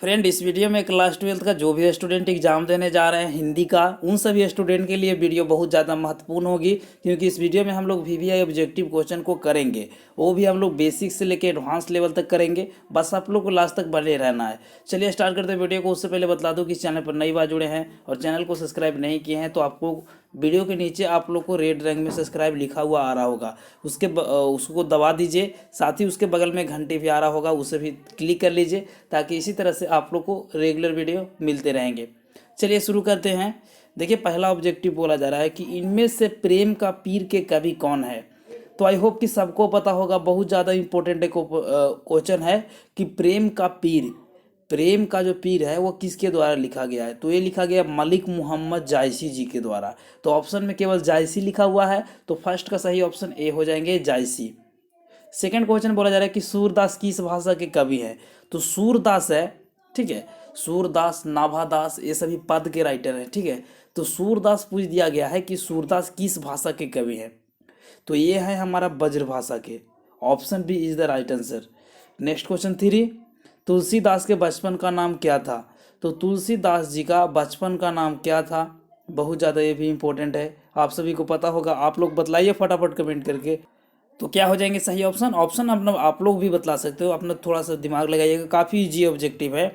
Friend, इस video में class 12th का जो भी स्टूडेंट एग्जाम देने जा रहे हैं हिंदी का, उन सभी स्टूडेंट के लिए वीडियो बहुत ज़्यादा महत्वपूर्ण होगी, क्योंकि इस वीडियो में हम लोग वीवीआई ऑब्जेक्टिव क्वेश्चन को करेंगे। वो भी हम लोग बेसिक से लेकर एडवांस लेवल तक करेंगे। बस आप लोग को लास्ट तक बने रहना है। चलिए स्टार्ट करते हैं वीडियो को। उससे पहले बता दूँ कि इस चैनल पर नई बार जुड़े हैं और चैनल को सब्सक्राइब नहीं किए हैं तो आपको वीडियो के नीचे आप लोग को रेड रंग में सब्सक्राइब लिखा हुआ आ रहा होगा, उसको दबा दीजिए। साथ ही उसके बगल में घंटी भी आ रहा होगा, उसे भी क्लिक कर लीजिए, ताकि इसी तरह से आप लोग को रेगुलर वीडियो मिलते रहेंगे। चलिए शुरू करते हैं। देखिए, पहला ऑब्जेक्टिव बोला जा रहा है कि इनमें से प्रेम का पीर के कवि कौन है। तो आई होप कि सबको पता होगा, बहुत ज़्यादा इंपॉर्टेंट एक क्वेश्चन है कि प्रेम का जो पीर है वो किसके द्वारा लिखा गया है। तो ये लिखा गया मलिक मोहम्मद जायसी जी के द्वारा। तो ऑप्शन में केवल जायसी लिखा हुआ है, तो फर्स्ट का सही ऑप्शन ए हो जाएंगे, जायसी। सेकंड क्वेश्चन बोला जा रहा है कि सूरदास किस भाषा के कवि हैं। तो सूरदास है, ठीक है, सूरदास, नाभादास, ये सभी पद के राइटर हैं, ठीक है। तो सूरदास पूछ दिया गया है कि सूरदास किस भाषा के कवि हैं। तो ये है हमारा ब्रज भाषा के। Option B is the right answer. Next question 3, Tulsidas के बचपन का नाम क्या था। तो तुलसीदास जी का बचपन का नाम क्या था, बहुत ज़्यादा ये भी इम्पोर्टेंट है, आप सभी को पता होगा। आप लोग बतलाइए फटाफट कमेंट करके। तो क्या हो जाएंगे सही ऑप्शन। ऑप्शन अपना आप लोग भी बतला सकते हो, अपना थोड़ा सा दिमाग लगाइएगा, काफ़ी इजी ऑब्जेक्टिव है।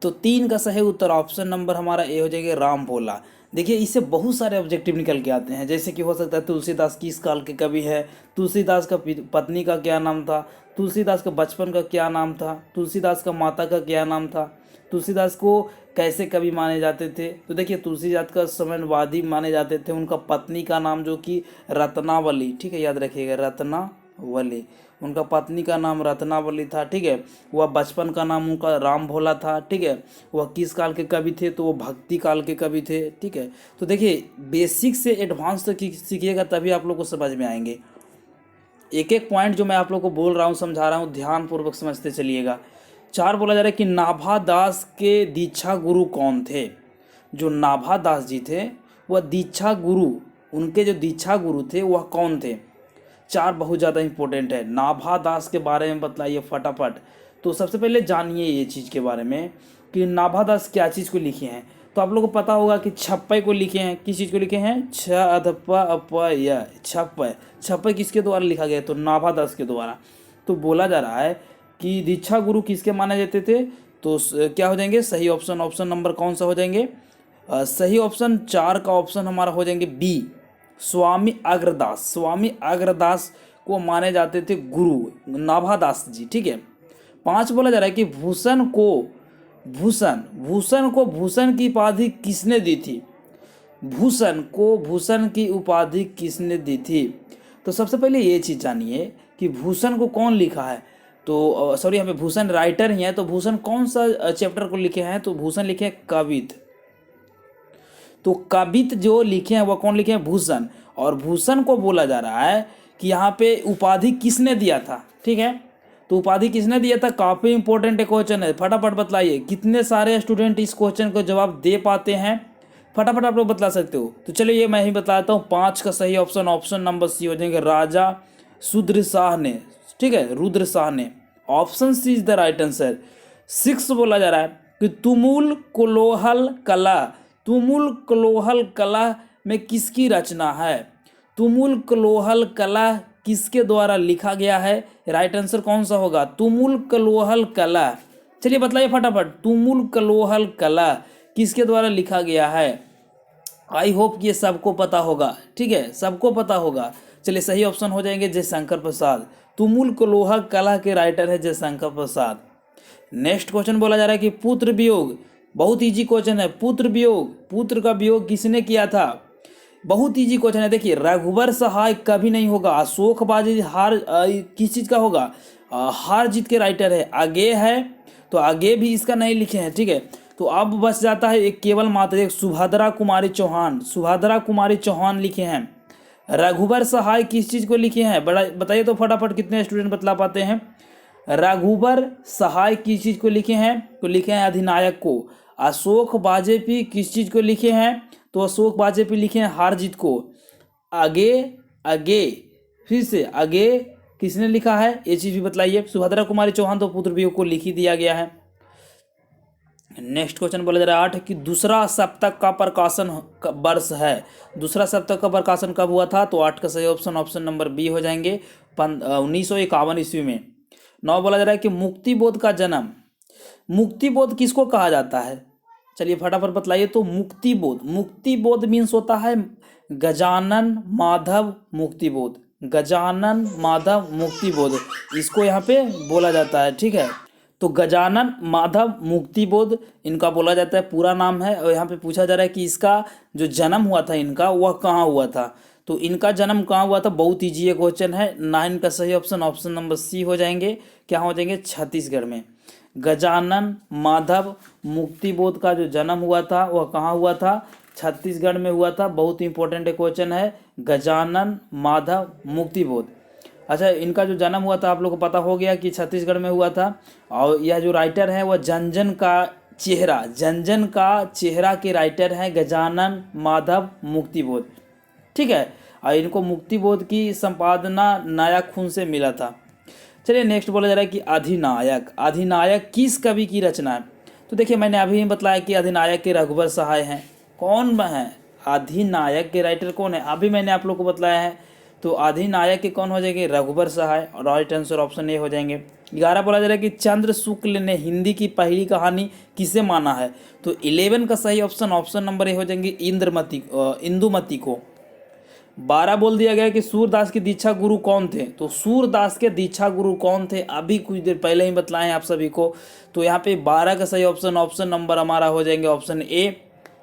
तो 3 का सही उत्तर ऑप्शन नंबर हमारा ए हो जाएगा, राम भोला। देखिए, इससे बहुत सारे ऑब्जेक्टिव निकल के आते हैं, जैसे कि हो सकता है तुलसीदास किस काल के कवि है, तुलसीदास का पत्नी का क्या नाम था, तुलसीदास का बचपन का क्या नाम था, तुलसीदास का माता का क्या नाम था, तुलसीदास को कैसे कवि माने जाते थे। तो देखिए, तुलसीदास का समयवादी माने जाते थे। उनका पत्नी का नाम जो कि रत्नावली, ठीक है, याद रखिएगा, रत्नावली। उनका पत्नी का नाम रत्नावली था, ठीक है। वह बचपन का नाम उनका राम भोला था, ठीक है। वह किस काल के कवि थे, तो वो भक्ति काल के कवि थे, ठीक है। तो देखिए, बेसिक से एडवांस तक सीखिएगा, तभी आप लोग को समझ में आएंगे। एक एक पॉइंट जो मैं आप लोग को बोल रहा हूँ, समझा रहा हूँ, ध्यानपूर्वक समझते चलिएगा। 4 बोला जा रहा है कि नाभादास के दीक्षा गुरु कौन थे। जो नाभादास जी थे वह दीक्षा गुरु, उनके जो दीक्षा गुरु थे वह कौन थे। 4 बहुत ज़्यादा इंपॉर्टेंट है। नाभादास के बारे में बतलाइए फटाफट। तो सबसे पहले जानिए ये चीज़ के बारे में कि नाभादास क्या चीज़ को लिखे हैं। तो आप लोगों को पता होगा कि छप्पय को लिखे हैं। किस चीज़ को लिखे हैं, छ अधप अप य, छप्पय। छप्पय किसके द्वारा लिखा गया, तो नाभादास के द्वारा। तो बोला जा रहा है कि दीक्षा गुरु किसके माने जाते थे। तो क्या हो जाएंगे सही ऑप्शन। ऑप्शन नंबर कौन सा हो जाएंगे, सही ऑप्शन 4 का ऑप्शन हमारा हो जाएंगे बी, स्वामी अग्रदास। स्वामी अग्रदास को माने जाते थे गुरु नाभादास जी, ठीक है। 5 बोला जा रहा है कि भूषण को भूषण की उपाधि किसने दी थी। भूषण को भूषण की उपाधि किसने दी थी। तो सबसे पहले ये चीज़ जानिए कि भूषण को कौन लिखा है। तो सॉरी, हमें भूषण राइटर ही है, तो भूषण कौन सा चैप्टर को लिखे हैं, तो भूषण लिखे हैं कवित। तो कवित जो लिखे हैं वह कौन लिखे हैं, भूषण। और भूषण को बोला जा रहा है कि यहाँ पे उपाधि किसने दिया था, ठीक है। तो उपाधि किसने दिया था, काफ़ी इंपॉर्टेंट क्वेश्चन है, फटाफट बतलाइए। कितने सारे स्टूडेंट इस क्वेश्चन को जवाब दे पाते हैं, फटाफट आप लोग बतला सकते हो। तो चलिए ये मैं ही बताता हूँ। 5 का सही ऑप्शन ऑप्शन नंबर सी हो जाएंगे, राजा रुद्र शाह ने, ठीक है, रुद्र शाह ने। Option C is the right answer. 6 बोला जा रहा है कि तुमुल कोलोहल कला। तुमुल कोलोहल कला में किसकी रचना है। तुमुल कोलोहल कला किसके द्वारा लिखा गया है। राइट आंसर कौन सा होगा, तुमुल कोलोहल कला। चलिए बतलाइए फटाफट, तुमुल कोलोहल कला किसके द्वारा लिखा गया है। आई होप कि ये सबको पता होगा, ठीक है, सबको पता होगा। चलिए सही ऑप्शन हो जाएंगे जयशंकर प्रसाद। तुमुल कोलोहल कला के राइटर है जयशंकर प्रसाद। नेक्स्ट क्वेश्चन बोला जा रहा है कि पुत्र वियोग, बहुत इजी क्वेश्चन है। पुत्र वियोग, पुत्र का वियोग किसने किया था। बहुत इजी क्वेश्चन है। देखिए, रघुवर सहाय कभी नहीं होगा। अशोक बाजी हार किस चीज़ का होगा, हार जीत के राइटर है। आगे है, तो आगे भी इसका नहीं लिखे हैं, ठीक है। तो अब बच जाता है एक केवल मात्र एक, सुभद्रा कुमारी चौहान। सुभद्रा कुमारी चौहान लिखे हैं। रघुवर सहाय किस चीज़ को लिखे हैं, बड़ा बताइए तो फटाफट, कितने स्टूडेंट बतला पाते हैं। रघुवर सहाय किस चीज़ को लिखे हैं, तो लिखे हैं अधिनायक को। अशोक बाजेपी किस चीज़ को लिखे हैं, तो अशोक बाजेपी लिखे हैं हार जीत को। आगे आगे फिर से आगे किसने लिखा है, ये चीज़ भी बतलाइए। सुभद्रा कुमारी चौहान तो पुत्र वियोग को लिख ही दिया गया है। नेक्स्ट क्वेश्चन बोला जा रहा है 8 कि दूसरा सप्तक का प्रकाशन वर्ष है। दूसरा सप्तक का प्रकाशन कब हुआ था? तो 8 का सही ऑप्शन ऑप्शन नंबर बी हो जाएंगे 1951 ईस्वी में। 9 बोला जा रहा है कि मुक्तिबोध का जन्म, मुक्तिबोध किसको कहा जाता है? चलिए फटाफट बतलाइए। तो मुक्तिबोध, मुक्तिबोध मीन्स होता है गजानन माधव मुक्तिबोध, गजानन माधव मुक्तिबोध, इसको यहाँ पे बोला जाता है। ठीक है, तो गजानन माधव मुक्तिबोध इनका बोला जाता है, पूरा नाम है। और यहाँ पे पूछा जा रहा है कि इसका जो जन्म हुआ था इनका वह कहाँ हुआ था? तो इनका जन्म कहाँ हुआ था? बहुत ईजी क्वेश्चन है। 9 का सही ऑप्शन ऑप्शन नंबर सी हो जाएंगे। क्या हो जाएंगे? छत्तीसगढ़ में। गजानन माधव मुक्तिबोध का जो जन्म हुआ था वह कहाँ हुआ था? छत्तीसगढ़ में हुआ था। बहुत इंपॉर्टेंट क्वेश्चन है, गजानन माधव मुक्तिबोध। अच्छा, इनका जो जन्म हुआ था आप लोग को पता हो गया कि छत्तीसगढ़ में हुआ था। और यह जो राइटर है वह जनजन का चेहरा, जनजन का चेहरा के राइटर हैं गजानन माधव मुक्तिबोध। ठीक है, और इनको मुक्तिबोध की संपादना नायक खून से मिला था। चलिए नेक्स्ट बोला जा रहा है कि अधिनायक, अधिनायक किस कवि की रचना है? तो देखिए मैंने अभी ही बताया कि अधिनायक के रघुवर सहाय हैं। कौन है अधिनायक के राइटर? कौन है? अभी मैंने आप लोग को बताया है। तो अधिनायक के कौन हो जाएंगे? रघुवर सहाय। और राइट आंसर ऑप्शन ए हो जाएंगे। 11 बोला जा रहा है कि चंद्र शुक्ल ने हिंदी की पहली कहानी किसे माना है? तो 11 का सही ऑप्शन ऑप्शन नंबर ए हो जाएंगे इंदुमती को। 12 बोल दिया गया कि सूरदास के दीक्षा गुरु कौन थे? तो सूरदास के दीक्षा गुरु कौन थे? अभी कुछ देर पहले ही बतलाएं आप सभी को। तो यहाँ पे 12 का सही ऑप्शन ऑप्शन नंबर हमारा हो जाएंगे ऑप्शन ए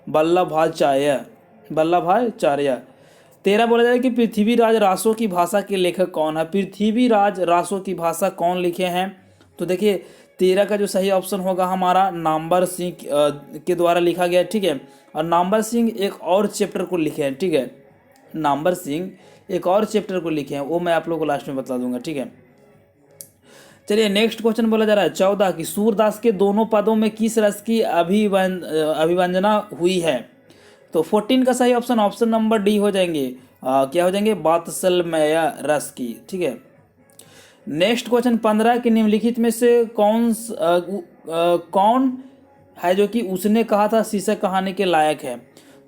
वल्लभाचार्य, वल्लभाचार्य। 13 बोला जाए कि पृथ्वीराज रासो की भाषा के लेखक कौन है? पृथ्वीराज रासो की भाषा कौन लिखे हैं? तो देखिए 13 का जो सही ऑप्शन होगा हमारा नामवर सिंह के द्वारा लिखा गया। ठीक है, और नामवर सिंह एक और चैप्टर को लिखे हैं। ठीक है, नामवर सिंह एक और चैप्टर को लिखे हैं, वो मैं आप लोगों को लास्ट में बता दूंगा। ठीक है, चलिए नेक्स्ट क्वेश्चन बोला जा रहा है 14 की सूरदास के दोनों पदों में किस रस की अभिव्यंजना हुई है? तो 14 का सही ऑप्शन ऑप्शन नंबर डी हो जाएंगे। क्या हो जाएंगे? वात्सल्यमय रस की। ठीक है, नेक्स्ट क्वेश्चन 15 के निम्नलिखित में से कौन है जो कि उसने कहा था शीर्षक कहानी के लायक है?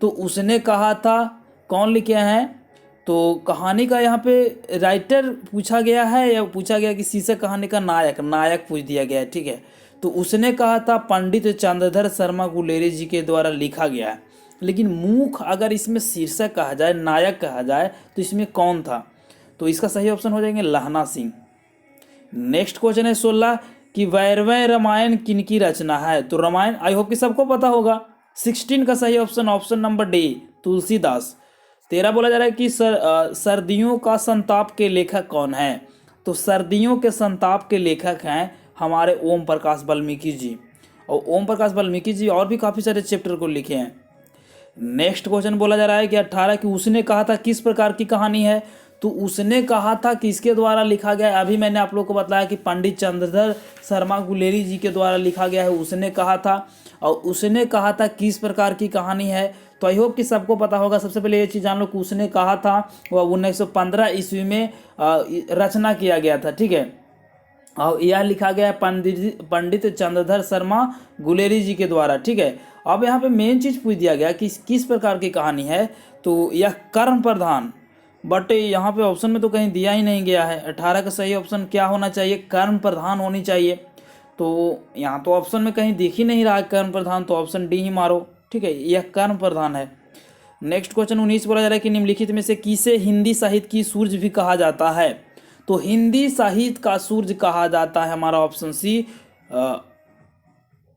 तो उसने कहा था कौन लिखे हैं? तो कहानी का यहाँ पे राइटर पूछा गया है या पूछा गया कि शीर्षक कहानी का नायक, नायक पूछ दिया गया है। ठीक है, तो उसने कहा था पंडित चंद्रधर शर्मा गुलेरी जी के द्वारा लिखा गया है। लेकिन मुख अगर इसमें शीर्षक कहा जाए, नायक कहा जाए, तो इसमें कौन था? तो इसका सही ऑप्शन हो जाएंगे लहना सिंह। नेक्स्ट क्वेश्चन है 16 कि वैरवय रामायण किनकी रचना है? तो रामायण आई होप कि सबको पता होगा। 16 का सही option option number D Tulsidas. 13 बोला जा रहा है कि सर्दियों का संताप के लेखक कौन है? तो सर्दियों के संताप के लेखक हैं हमारे ओम प्रकाश वाल्मीकि जी। और ओम प्रकाश वाल्मीकि जी और भी काफ़ी सारे चैप्टर को लिखे हैं। नेक्स्ट क्वेश्चन बोला जा रहा है कि 18 कि उसने कहा था किस प्रकार की कहानी है? तो उसने कहा था किसके द्वारा लिखा गया है? अभी मैंने आप लोग को बताया कि पंडित चंद्रधर शर्मा गुलेरी जी के द्वारा लिखा गया है, उसने कहा था। और उसने कहा था किस प्रकार की कहानी है? तो आई होप कि सबको पता होगा। सबसे पहले ये चीज़ जान लो कि उसने कहा था वह 1915 ईस्वी में रचना किया गया था। ठीक है, और यह लिखा गया है पंडित चंद्रधर शर्मा गुलेरी जी के द्वारा। ठीक है, अब यहाँ पे मेन चीज़ पूछ दिया गया कि किस प्रकार की कहानी है? तो यह कर्म प्रधान, बट यहाँ पे ऑप्शन में तो कहीं दिया ही नहीं गया है। 18 का सही ऑप्शन क्या होना चाहिए? कर्म प्रधान होनी चाहिए। तो यहाँ तो ऑप्शन में कहीं दिख ही नहीं रहा है कर्म प्रधान, तो ऑप्शन डी ही मारो। ठीक है, यह कर्म प्रधान है। नेक्स्ट क्वेश्चन 19 बोला जा रहा है कि निम्नलिखित में से किसे हिंदी साहित्य की सूर्य भी कहा जाता है? तो हिंदी साहित्य का सूर्य कहा जाता है हमारा ऑप्शन सी।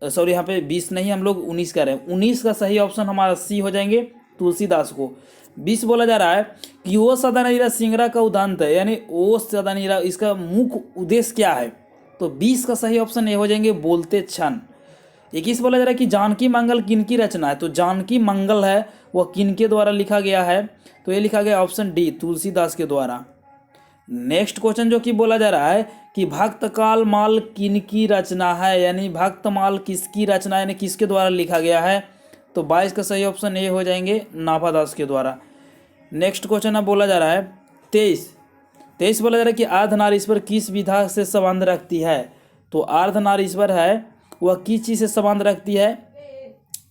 सॉरी, यहाँ पे 20 नहीं, हम लोग 19 कर रहे हैं। 19 का सही ऑप्शन हमारा सी हो जाएंगे तुलसीदास को। 20 बोला जा रहा है कि ओ सदानीरा सिंगरा का उदांत है, यानी ओ सदानीरा इसका मुख्य उद्देश्य क्या है? तो 20 का सही ऑप्शन ये हो जाएंगे बोलते क्षण। 21 बोला जा रहा है कि जानकी मंगल किनकी रचना है? तो जानकी मंगल है वह किनके द्वारा लिखा गया है? तो ये लिखा गया ऑप्शन डी तुलसीदास के द्वारा। नेक्स्ट क्वेश्चन जो कि बोला जा रहा है कि भक्तकाल माल किनकी रचना है, यानी भक्तमाल किसकी रचना यानी किसके द्वारा लिखा गया है? तो 22 का सही ऑप्शन ये हो जाएंगे नाभादास के द्वारा। नेक्स्ट क्वेश्चन अब बोला जा रहा है 23 बोला जा रहा है कि अर्धनारीश्वर किस विधा से संबंध रखती है? तो अर्धनारीश्वर है वह किस चीज़ से संबंध रखती है।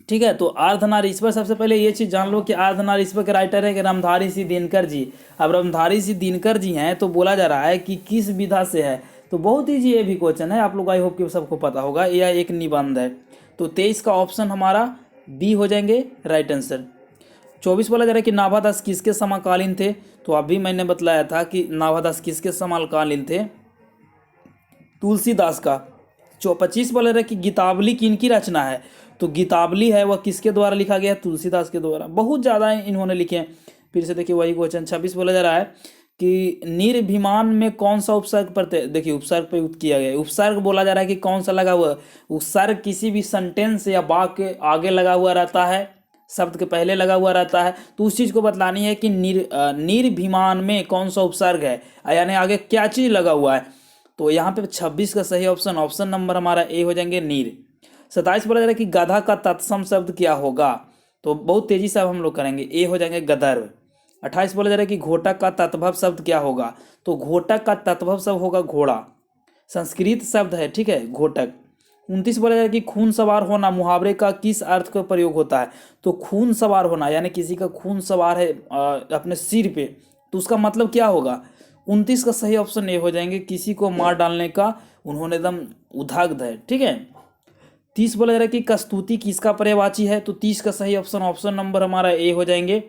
ठीक है, तो अर्धनारीश्वर, सबसे पहले ये चीज़ जान लो कि अर्धनारीश्वर के राइटर है कि रामधारी सिंह दिनकर जी। अब रामधारी सिंह दिनकर जी हैं तो बोला जा रहा है कि किस विधा से है, तो बहुत ईजी ये भी क्वेश्चन है, आप लोग आई होप कि सबको पता होगा। यह एक निबंध है, तो 23 का ऑप्शन हमारा बी हो जाएंगे राइट आंसर। 24 बोला जा रहा है कि नाभादास किसके समकालीन थे, तो अभी मैंने बतलाया था कि नाभादास किसके समकालीन थे, तुलसीदास का। 25 बोला जा रहा है कि गीतावली किनकी रचना है, तो गीतावली है वह किसके द्वारा लिखा गया है, तुलसीदास के द्वारा। बहुत ज़्यादा इन्होंने लिखे हैं, फिर से देखिए वही क्वेश्चन। 26 बोला जा रहा है कि निर्भिमान में कौन सा उपसर्ग प्रत्यय, देखिए उपसर्ग प्रयुक्त किया गया है। उपसर्ग बोला जा रहा है कि कौन सा लगा हुआ, उपसर्ग किसी भी सेंटेंस या वाक्य के आगे लगा हुआ रहता है, शब्द के पहले लगा हुआ रहता है, तो उस चीज़ को बतलानी है कि निर्भिमान में कौन सा उपसर्ग है, यानी आगे क्या चीज़ लगा हुआ है। तो यहाँ पे 26 का सही ऑप्शन नंबर हमारा ए हो जाएंगे नीर। 27 बोला जा रहा है कि गधा का तत्सम शब्द क्या होगा, तो बहुत तेजी से अब हम लोग करेंगे, ए हो जाएंगे गदर्भ। 28 बोला जा रहा है कि घोटक का तत्भव शब्द क्या होगा, तो घोटक का तत्भव शब्द होगा घोड़ा, संस्कृत शब्द है, ठीक है, घोटक। 29 बोला जा रहा है कि खून सवार होना मुहावरे का किस अर्थ का प्रयोग होता है, तो खून सवार होना यानी किसी का खून सवार है अपने सिर पे, तो उसका मतलब क्या होगा। 29 का सही ऑप्शन ए हो जाएंगे किसी को मार डालने का उन्होंने एकदम उदाग्ध है, ठीक है। 30 बोला जा रहा है कि कस्तुति किसका पर्यायवाची है, तो 30 का सही ऑप्शन नंबर हमारा ए हो जाएंगे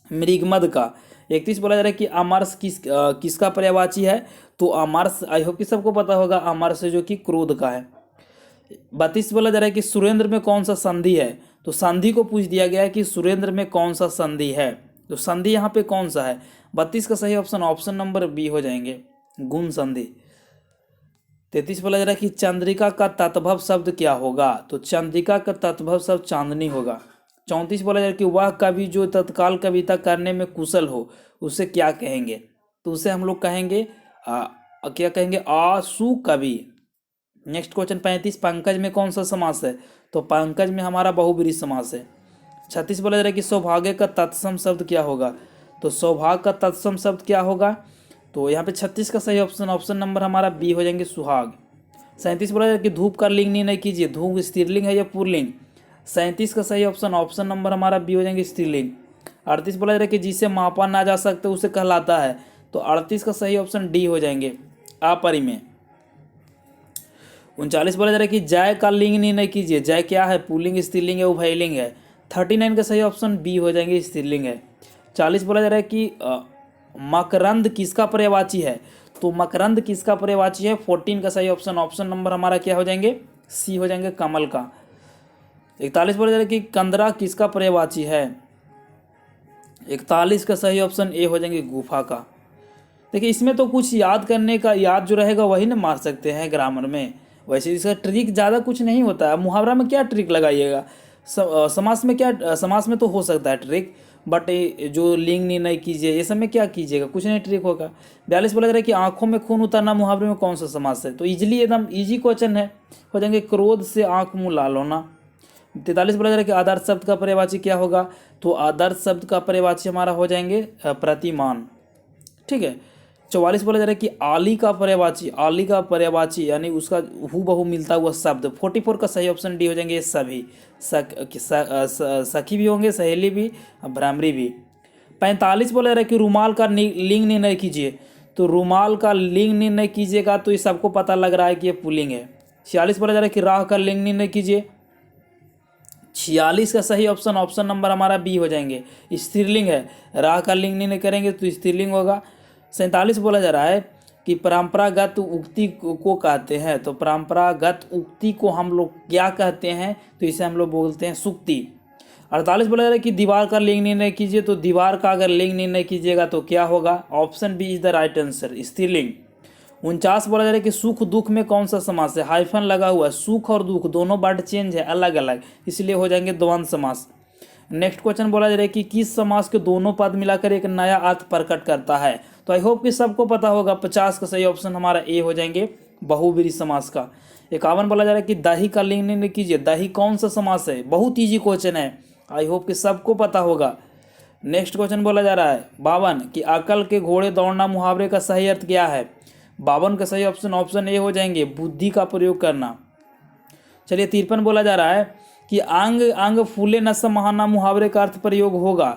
मृगमद का। 31 बोला जा रहा है कि अमरस किसका पर्यायवाची है, तो अमरस आई होप कि सबको पता होगा, अमरस जो कि क्रोध का है। 32 बोला जा रहा है कि सुरेंद्र में कौन सा संधि है, तो संधि को पूछ दिया गया है कि सुरेंद्र में कौन सा संधि है, तो संधि यहाँ पे कौन सा है। 32 का सही ऑप्शन नंबर बी हो जाएंगे गुण संधि। 33 बोला जा रहा है कि चंद्रिका का तत्भव शब्द क्या होगा, तो चंद्रिका का तत्भव शब्द चांदनी होगा। 34 बोला जा रहा है कि वह कवि जो तत्काल कविता करने में कुशल हो उसे क्या कहेंगे, तो उसे हम लोग कहेंगे क्या कहेंगे, आशु कवि। नेक्स्ट क्वेश्चन 35 पंकज में कौन सा समास है, तो पंकज में हमारा बहुब्रीहि समास है। 36 बोला जा रहा है कि सौभाग्य का तत्सम शब्द क्या होगा, तो सौभाग्य का तत्सम शब्द क्या होगा, तो यहाँ पे 36 का सही ऑप्शन नंबर हमारा बी हो जाएंगे सुहाग। 37 बोला जा रहा है कि धूप का लिंग निर्णय कीजिए, धूप स्त्रीलिंग है या पुरलिंग। 37 का सही ऑप्शन नंबर हमारा बी हो जाएंगे स्त्रीलिंग। 38 बोला जा रहा है कि जिसे मापा ना जा सकते उसे कहलाता है, तो 38 का सही ऑप्शन डी हो जाएंगे अपरिमेय। 39 बोला जा रहा है कि जय का लिंग निर्णय कीजिए, जय क्या है, पुल्लिंग स्त्रीलिंग है उभयलिंग है। 39 का सही ऑप्शन बी हो जाएंगे स्त्रीलिंग है। 40 बोला जा रहा है कि मकरंद किसका पर्यायवाची है, तो मकरंद किसका पर्यायवाची है। 14 का सही ऑप्शन नंबर हमारा क्या हो जाएंगे सी हो जाएंगे कमल का। 41 बोला जा रहा है कि कंदरा किसका पर्यायवाची है, 41 का सही ऑप्शन ए हो जाएंगे गुफा का। देखिए इसमें तो कुछ याद करने का, याद जो रहेगा वही ना मार सकते हैं ग्रामर में, वैसे इसका ट्रिक ज़्यादा कुछ नहीं होता है। मुहावरा में क्या ट्रिक लगाइएगा, समास में क्या, समास में तो हो सकता है ट्रिक, बट जो लिंग निर्णय कीजिए ये सब में क्या कीजिएगा, कुछ नहीं ट्रिक होगा। 42 बोला जा रहा है कि आंखों में खून उतरना मुहावरे में कौन सा समास है, तो इजीली एकदम इजी क्वेश्चन है, हो जाएंगे क्रोध से आंख मुँह लाल होना। 43 बोला जा रहा है कि आदर्श शब्द का पर्यायवाची क्या होगा, तो आदर्श शब्द का पर्यायवाची हमारा हो जाएंगे प्रतिमान, ठीक है। 44 बोला जा रहा है कि आली का पर्यायवाची यानी उसका हूबहू मिलता हुआ शब्द। 44 का सही ऑप्शन डी हो जाएंगे सभी, सखी भी होंगे, सहेली भी, भ्रामरी भी। 45 बोला जा रहा है कि रुमाल का लिंग निर्णय कीजिए, तो रुमाल का लिंग निर्णय कीजिएगा तो ये सबको पता लग रहा है कि ये पुल्लिंग है। 46 बोला जा रहा है कि राह का लिंग निर्णय कीजिए। 46 का सही ऑप्शन नंबर हमारा बी हो जाएंगे स्त्रीलिंग है, राह का लिंग निर्णय करेंगे तो स्त्रीलिंग होगा। 47 बोला जा रहा है कि परंपरागत उक्ति को कहते हैं, तो परंपरागत उक्ति को हम लोग क्या कहते हैं, तो इसे हम लोग बोलते हैं सुक्ति। 48 बोला जा रहा है कि दीवार का लिंग निर्णय कीजिए, तो दीवार का अगर लिंग निर्णय कीजिएगा तो क्या होगा, option B is the right answer स्त्रीलिंग। 49 बोला जा रहा है कि सुख दुख में कौन सा समास है, हाइफन लगा हुआ है, सुख और दुख दोनों वर्ड चेंज है अलग अलग, इसलिए हो जाएंगे द्वंद्व समास। नेक्स्ट क्वेश्चन बोला जा रहा है कि किस समास के दोनों पद मिलाकर एक नया अर्थ प्रकट करता है, तो आई होप कि सबको पता होगा। 50 का सही ऑप्शन हमारा ए हो जाएंगे बहुब्रीहि समास का। 51 बोला जा रहा है कि दाही का लिंग निर्णय कीजिए, दाही कौन सा समास है, बहुत ईजी क्वेश्चन है, आई होप कि सबको पता होगा। नेक्स्ट क्वेश्चन बोला जा रहा है 52 कि अकल के घोड़े दौड़ना मुहावरे का सही अर्थ क्या है। 52 का सही ऑप्शन ए हो जाएंगे बुद्धि का प्रयोग करना। चलिए 53 बोला जा रहा है कि आंग आंग फूले न समाना मुहावरे का अर्थ प्रयोग होगा।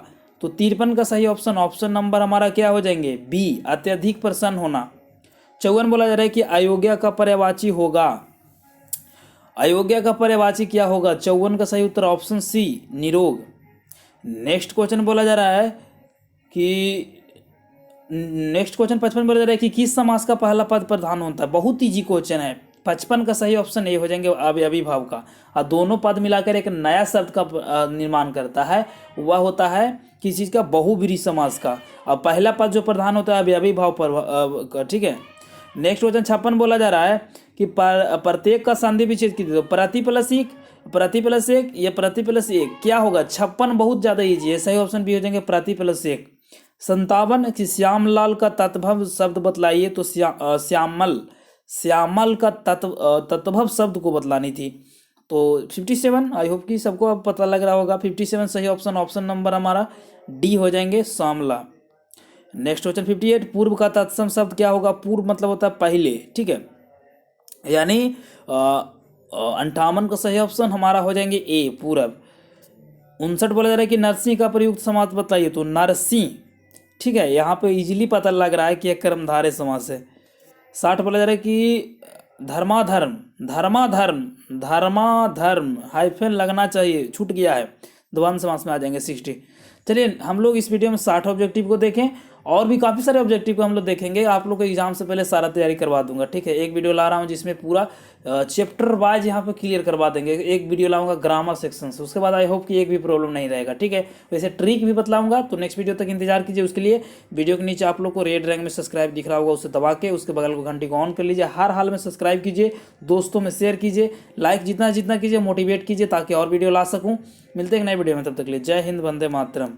तो 53 का सही ऑप्शन नंबर हमारा क्या हो जाएंगे, बी, अत्यधिक प्रसन्न होना। 54 बोला जा रहा है कि अयोग्य का पर्यायवाची होगा। अयोग्य का पर्यायवाची क्या होगा, 54 का सही उत्तर ऑप्शन सी, निरोग। नेक्स्ट क्वेश्चन बोला जा रहा है कि नेक्स्ट क्वेश्चन 55 बोला जा रहा है कि किस समास का पहला पद प्रधान होता है। बहुत इजी क्वेश्चन है। 55 का सही ऑप्शन ए हो जाएंगे अवयवी भाव का, और दोनों पद मिलाकर एक नया शब्द का निर्माण करता है, वह होता है किस चीज़ का, बहुब्रीहि समास का। और पहला पद जो प्रधान होता है अवयवी भाव पर, ठीक है। नेक्स्ट क्वेश्चन 56 बोला जा रहा है कि प्रत्येक का संधि विच्छेद कीजिए। तो प्रति प्लस एक, प्रति प्लस एक, ये प्रति प्लस एक क्या होगा, 56 बहुत ज़्यादा ईजी है। सही ऑप्शन भी हो जाएंगे प्रति प्लस एक। 57 कि श्यामलाल का तत्भव शब्द बतलाइए। तो श्यामल का तत्भव शब्द को बतलानी थी। तो 57, आई होप कि सबको अब पता लग रहा होगा। 57 सही ऑप्शन नंबर हमारा डी हो जाएंगे, श्यामला। नेक्स्ट क्वेश्चन 58, पूर्व का तत्सम शब्द क्या होगा। पूर्व मतलब होता है पहले, ठीक है, यानी 58 का सही ऑप्शन हमारा हो जाएंगे ए, पूर्व। 59 बोला जा रहा है कि नरसिंह का प्रयुक्त समास बताइए। तो नरसिंह, ठीक है, यहाँ पे इजीली पता लग रहा है कि एक कर्मधारय समास है। 60 बोला जा रहा है कि धर्माधर्म, धर्माधर्म हाइफन लगना चाहिए, छूट गया है, द्वंद्व समास में आ जाएंगे 60। चलिए हम लोग इस वीडियो में 60 ऑब्जेक्टिव को देखें, और भी काफ़ी सारे ऑब्जेक्टिव को हम लोग देखेंगे। आप लोग को एग्जाम से पहले सारा तैयारी करवा दूंगा, ठीक है। एक वीडियो ला रहा हूँ जिसमें पूरा चैप्टर वाइज यहाँ पे क्लियर करवा देंगे। एक वीडियो लाऊंगा ग्रामर सेक्शन से, उसके बाद आई होप कि एक भी प्रॉब्लम नहीं रहेगा, ठीक है। वैसे ट्रिक भी बतलाऊंगा, तो नेक्स्ट वीडियो तक इंतजार कीजिए। उसके लिए वीडियो के नीचे आप लोग को रेड रंग में सब्सक्राइब दिख रहा होगा, उसे दबा के उसके बगल को घंटी को ऑन कर लीजिए। हर हाल में सब्सक्राइब कीजिए, दोस्तों में शेयर कीजिए, लाइक जितना कीजिए, मोटिवेट कीजिए, ताकि और वीडियो ला सकूँ। मिलते हैं नए वीडियो में, तब तक के लिए जय हिंद, वंदे मातरम।